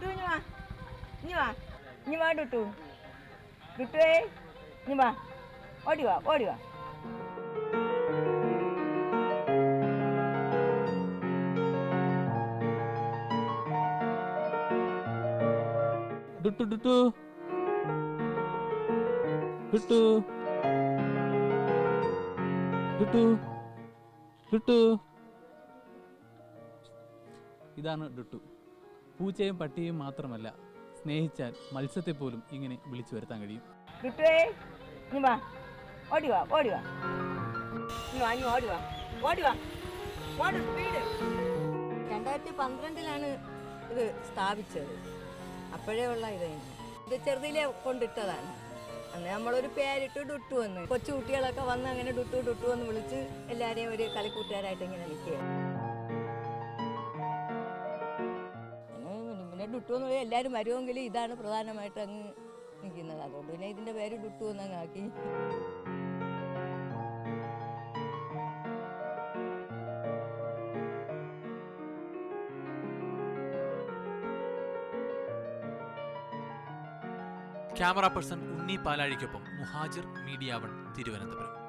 ഡുട്ടു ഇനി വാ ഡുട്ടു. ഡുട്ടുവേ ഇനി വാ, ഓടി വാ. ഡുട്ടു ഡുട്ടു ഡുട്ടു ഡുട്ടു ഡുട്ടു. ഇതാണ് ഡുട്ടു. പൂച്ചയും പട്ടിയും മാത്രമല്ല, സ്നേഹിച്ചാൽ മത്സ്യത്തെ പോലും ഇങ്ങനെ വിളിച്ചു വരുത്താൻ കഴിയും. ഡുട്ടുവേ ഇനി വാ, ഓടി വാ. സ്പീഡ്. 2012 ഇത് സ്ഥാപിച്ചത്. അപ്പോഴേ ഉള്ള ഇത് ചെറുതിലെ കൊണ്ടിട്ടതാണ്. അന്ന് നമ്മളൊരു പേരിട്ട് ഡുട്ടു എന്ന്. കൊച്ചു കുട്ടികളൊക്കെ വന്ന് അങ്ങനെ ഡുട്ടു എന്ന് വിളിച്ച് എല്ലാവരെയും ഒരു കളിക്കൂട്ടുകാരായിട്ട് ഇങ്ങനെ നിൽക്കുകയാണ്. പിന്നെ ഡുട്ടു എന്ന് പറയുമ്പോൾ എല്ലാവരും വരുമെങ്കിലും ഇതാണ് പ്രധാനമായിട്ട് അങ്ങ് നിൽക്കുന്നത്. അതുകൊണ്ട് പിന്നെ ഇതിൻ്റെ പേര് ഡുട്ടു എന്നങ്ങ് ആക്കി. ക്യാമറ പേഴ്സൺ ഉണ്ണി പാലാഴിക്കൊപ്പം മുഹാജിർ, മീഡിയ 1, തിരുവനന്തപുരം.